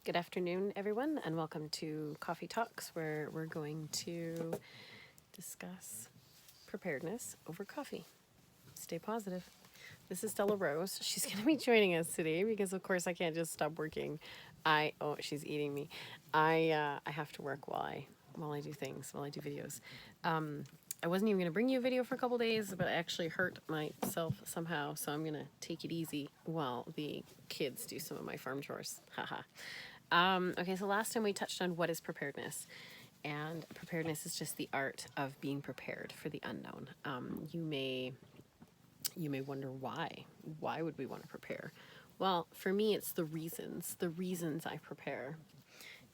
Good afternoon, everyone, and welcome to Coffee Talks, where we're going to discuss preparedness over coffee. Stay positive. This is Stella Rose. She's going to be joining us today because, of course, I can't just stop working. She's eating me. I have to work while I do things, while I do videos. I wasn't even going to bring you a video for a couple days, but I actually hurt myself somehow, so I'm going to take it easy while the kids do some of my farm chores. Haha. Okay, so last time we touched on what is preparedness, and preparedness is just the art of being prepared for the unknown. You may wonder why. Why would we want to prepare? Well, for me, it's the reasons I prepare.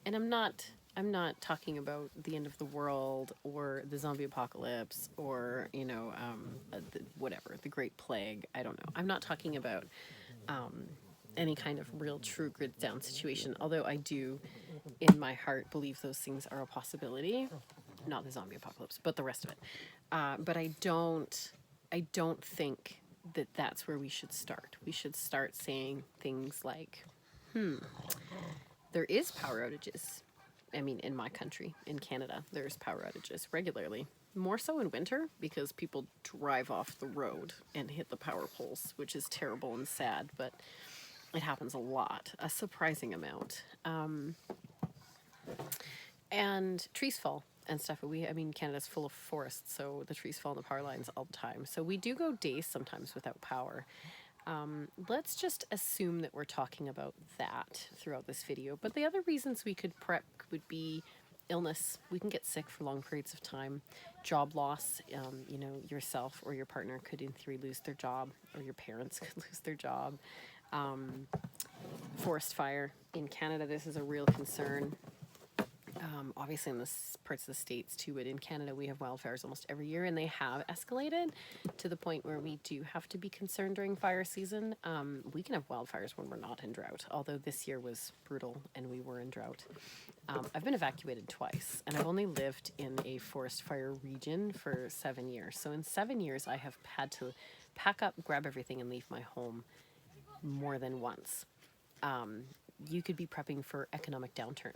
And I'm not talking about the end of the world or the zombie apocalypse or, the Great Plague. I don't know. I'm not talking about any kind of real true grid down situation, although I do in my heart believe those things are a possibility. Not the zombie apocalypse, but the rest of it. But I don't think that that's where we should start. We should start saying things like, there is power outages. I mean, in my country, in Canada, there's power outages regularly. More so in winter because people drive off the road and hit the power poles, which is terrible and sad, but it happens a lot, a surprising amount. And trees fall and stuff. Canada's full of forests, so the trees fall on the power lines all the time. So we do go days sometimes without power. Let's just assume that we're talking about that throughout this video. But the other reasons we could prep would be illness. We can get sick for long periods of time. Job loss. Yourself or your partner could in theory lose their job, or your parents could lose their job. Forest fire. In Canada, this is a real concern. Obviously in the parts of the States too, but in Canada we have wildfires almost every year, and they have escalated to the point where we do have to be concerned during fire season. We can have wildfires when we're not in drought, although this year was brutal and we were in drought. I've been evacuated twice, and I've only lived in a forest fire region for 7 years. So in 7 years I have had to pack up, grab everything, and leave my home more than once. You could be prepping for economic downturn.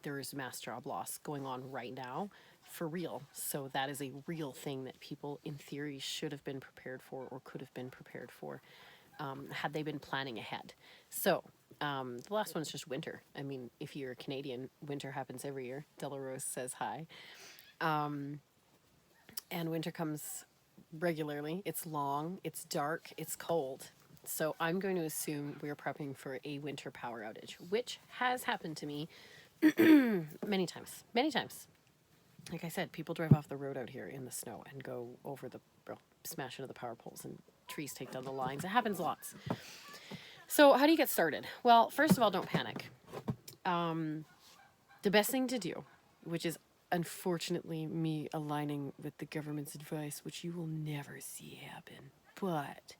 There is mass job loss going on right now, for real. So that is a real thing that people in theory should have been prepared for, or could have been prepared for, had they been planning ahead. So the last one is just winter. I mean, if you're a Canadian, winter happens every year. Della Rose says hi. And winter comes regularly. It's long, it's dark, it's cold. So I'm going to assume we're prepping for a winter power outage, which has happened to me many times. Like I said, people drive off the road out here in the snow and go over smash into the power poles, and trees take down the lines. It happens lots. So how do you get started? Well, first of all, don't panic. The best thing to do, which is unfortunately me aligning with the government's advice, which you will never see happen, but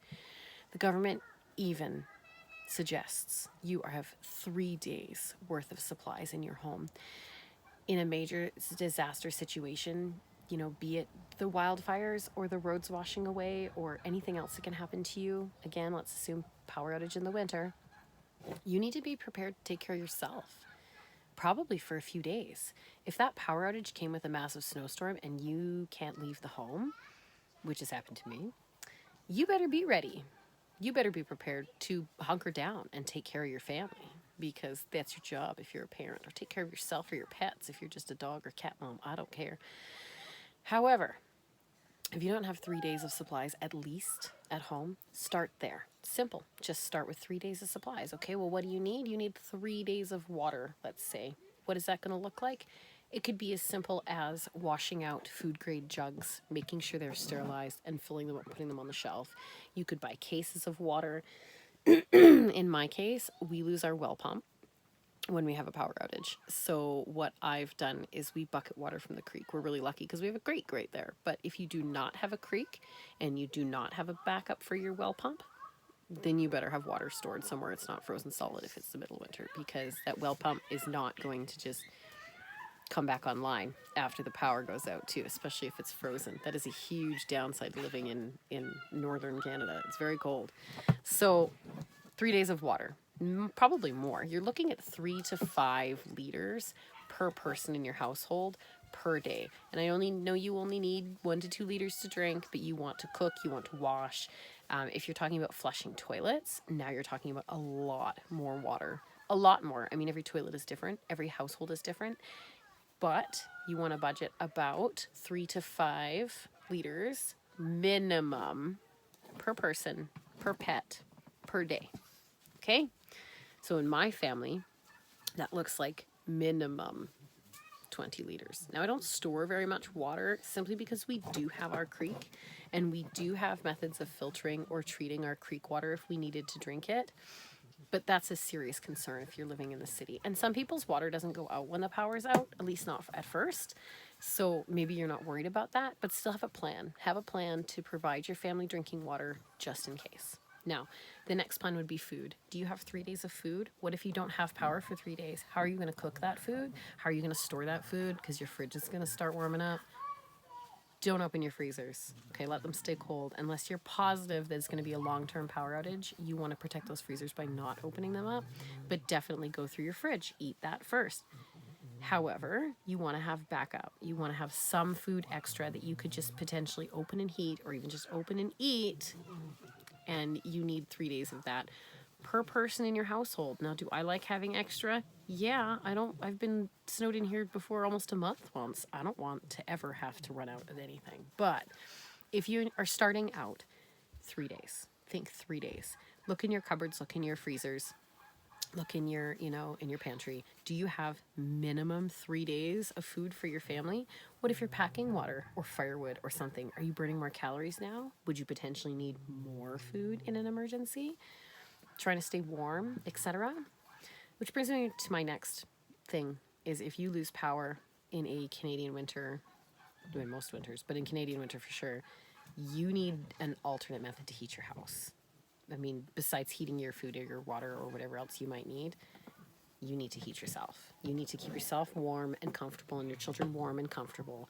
the government even suggests you have 3 days worth of supplies in your home. In a major disaster situation, be it the wildfires or the roads washing away or anything else that can happen to you. Again, let's assume power outage in the winter. You need to be prepared to take care of yourself, probably for a few days. If that power outage came with a massive snowstorm and you can't leave the home, which has happened to me, you better be ready. You better be prepared to hunker down and take care of your family, because that's your job if you're a parent, or take care of yourself or your pets if you're just a dog or cat mom. I don't care. However, if you don't have 3 days of supplies at least at home, start there. Simple. Just start with 3 days of supplies. Okay, well, what do you need? You need 3 days of water, let's say. What is that going to look like? It could be as simple as washing out food grade jugs, making sure they're sterilized, and filling them up, putting them on the shelf. You could buy cases of water. In my case, we lose our well pump when we have a power outage. So what I've done is we bucket water from the creek. We're really lucky because we have a creek right there. But if you do not have a creek and you do not have a backup for your well pump, then you better have water stored somewhere it's not frozen solid if it's the middle of winter, because that well pump is not going to just come back online after the power goes out too, especially if it's frozen. That is a huge downside to living in northern Canada. It's very cold. So 3 days of water. probably more. You're looking at 3 to 5 liters per person in your household per day. And I only know you only need 1 to 2 liters to drink, but you want to cook, you want to wash. If you're talking about flushing toilets, now you're talking about a lot more water. A lot more. I mean, every toilet is different, every household is different, but you want to budget about 3 to 5 liters minimum per person, per pet, per day. Okay? So in my family, that looks like minimum 20 liters. Now, I don't store very much water simply because we do have our creek and we do have methods of filtering or treating our creek water if we needed to drink it. But that's a serious concern if you're living in the city. And some people's water doesn't go out when the power's out, at least not at first. So maybe you're not worried about that, but still have a plan. Have a plan to provide your family drinking water just in case. Now, the next plan would be food. Do you have 3 days of food? What if you don't have power for 3 days? How are you going to cook that food? How are you going to store that food? Because your fridge is going to start warming up. Don't open your freezers. Okay, let them stay cold. Unless you're positive that it's going to be a long-term power outage, you want to protect those freezers by not opening them up. But definitely go through your fridge. Eat that first. However, you want to have backup. You want to have some food extra that you could just potentially open and heat or even just open and eat. And you need 3 days of that per person in your household. Now, do I like having extra? Yeah, I've been snowed in here before almost a month once. I don't want to ever have to run out of anything. But if you are starting out, 3 days. Think 3 days. Look in your cupboards, look in your freezers, look in your, in your pantry. Do you have minimum 3 days of food for your family? What if you're packing water or firewood or something? Are you burning more calories now? Would you potentially need more food in an emergency? Trying to stay warm, etc. Which brings me to my next thing is if you lose power in a Canadian winter, in most winters, but in Canadian winter for sure, you need an alternate method to heat your house. I mean, besides heating your food or your water or whatever else you might need, you need to heat yourself. You need to keep yourself warm and comfortable and your children warm and comfortable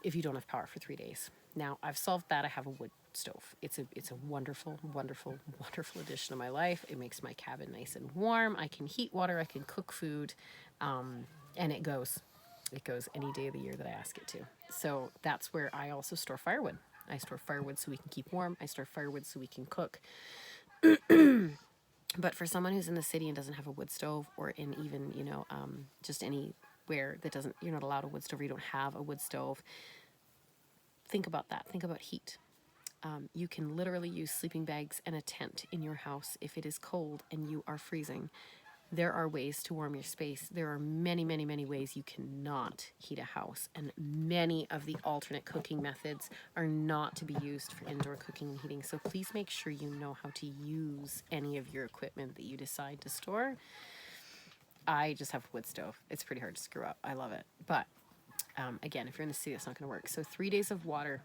if you don't have power for 3 days. Now, I've solved that. I have a wood stove. It's a wonderful, wonderful, wonderful addition to my life. It makes my cabin nice and warm. I can heat water. I can cook food. And it goes any day of the year that I ask it to. So that's where I also store firewood. I store firewood so we can keep warm. I store firewood so we can cook. But for someone who's in the city and doesn't have a wood stove, or in even, just anywhere that doesn't, you're not allowed a wood stove, or you don't have a wood stove, think about that. Think about heat. You can literally use sleeping bags and a tent in your house if it is cold and you are freezing. There are ways to warm your space. There are many, many, many ways you cannot heat a house. And many of the alternate cooking methods are not to be used for indoor cooking and heating. So please make sure you know how to use any of your equipment that you decide to store. I just have a wood stove. It's pretty hard to screw up. I love it. But again, if you're in the city, it's not going to work. So 3 days of water,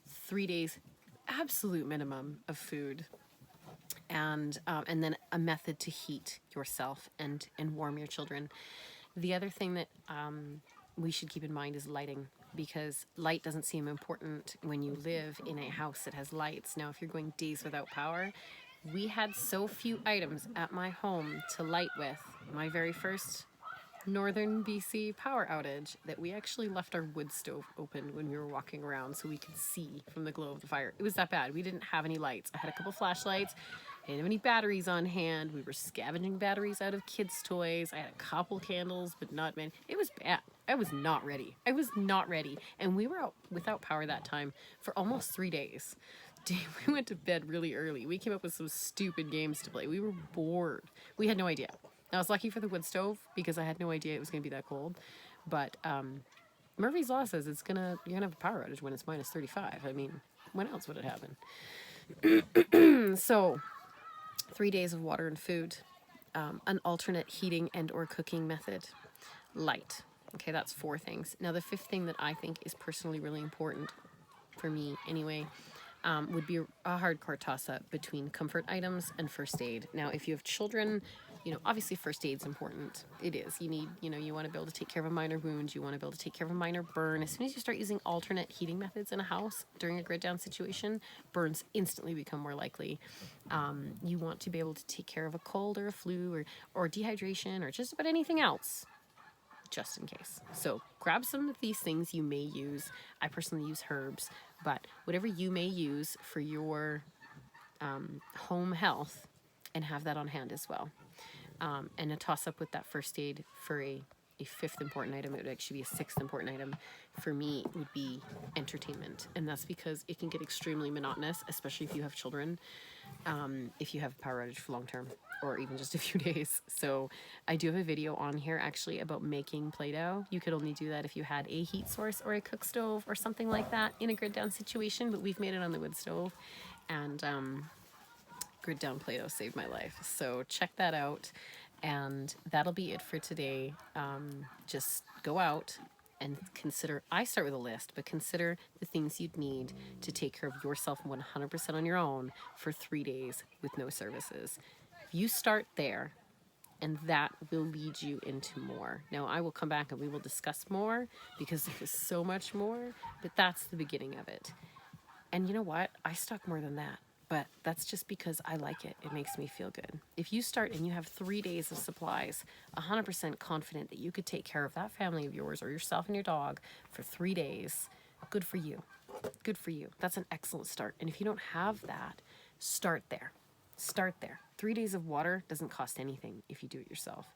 3 days, absolute minimum of food. And then a method to heat yourself and warm your children. The other thing that we should keep in mind is lighting, because light doesn't seem important when you live in a house that has lights. Now, if you're going days without power, we had so few items at my home to light with. My very first northern BC power outage that we actually left our wood stove open when we were walking around so we could see from the glow of the fire. It was that bad. We didn't have any lights. I had a couple flashlights. I didn't have any batteries on hand. We were scavenging batteries out of kids' toys. I had a couple candles, but not many. It was bad. I was not ready. And we were out without power that time for almost 3 days. We went to bed really early. We came up with some stupid games to play. We were bored. We had no idea. I was lucky for the wood stove because I had no idea it was going to be that cold. But Murphy's Law says you're going to have a power outage when it's minus 35. I mean, when else would it happen? So 3 days of water and food, an alternate heating and or cooking method, light. Okay, that's 4 things. Now, the 5th thing that I think is personally really important for me anyway, would be a hardcore toss-up between comfort items and first aid. Now, if you have children, Obviously first aid's important. It is. You need, you want to be able to take care of a minor wound. You want to be able to take care of a minor burn. As soon as you start using alternate heating methods in a house during a grid down situation, burns instantly become more likely. You want to be able to take care of a cold or a flu or dehydration or just about anything else, just in case. So grab some of these things you may use. I personally use herbs, but whatever you may use for your home health, and have that on hand as well. And a toss up with that first aid for a fifth important item. It would actually be a sixth important item for me would be entertainment. And that's because it can get extremely monotonous, especially if you have children, if you have a power outage for long term or even just a few days. So I do have a video on here actually about making Play-Doh. You could only do that if you had a heat source or a cook stove or something like that in a grid down situation, but we've made it on the wood stove, and grid down Play-Doh saved my life. So check that out, and that'll be it for today. Just go out and consider, I start with a list, but consider the things you'd need to take care of yourself 100% on your own for 3 days with no services. You start there, and that will lead you into more. Now, I will come back and we will discuss more because there is so much more, but that's the beginning of it. And you know what? I stock more than that, but that's just because I like it. It makes me feel good. If you start and you have 3 days of supplies, 100% confident that you could take care of that family of yours or yourself and your dog for 3 days, good for you. Good for you. That's an excellent start. And if you don't have that, start there. Start there. 3 days of water doesn't cost anything if you do it yourself.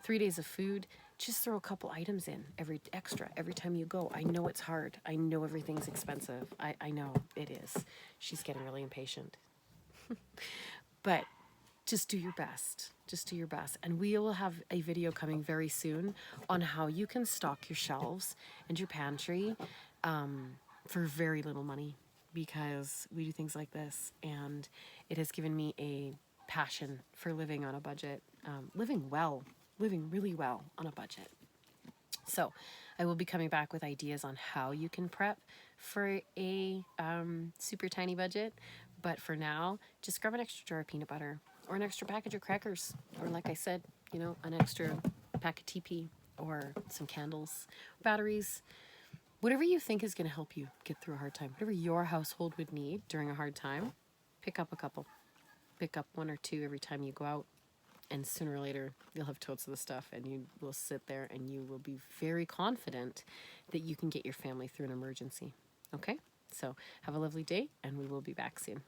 3 days of food, just throw a couple items in every time you go. I know it's hard. I know everything's expensive. I know it is. She's getting really impatient. But just do your best. Just do your best. And we will have a video coming very soon on how you can stock your shelves and your pantry for very little money, because we do things like this, and it has given me a passion for living on a budget, living really well on a budget. So I will be coming back with ideas on how you can prep for a super tiny budget. But for now, just grab an extra jar of peanut butter or an extra package of crackers, or like I said, an extra pack of TP or some candles, batteries, whatever you think is going to help you get through a hard time. Whatever your household would need during a hard time, pick up a couple. Pick up 1 or 2 every time you go out. And sooner or later, you'll have totes of the stuff, and you will sit there and you will be very confident that you can get your family through an emergency. Okay? So have a lovely day, and we will be back soon.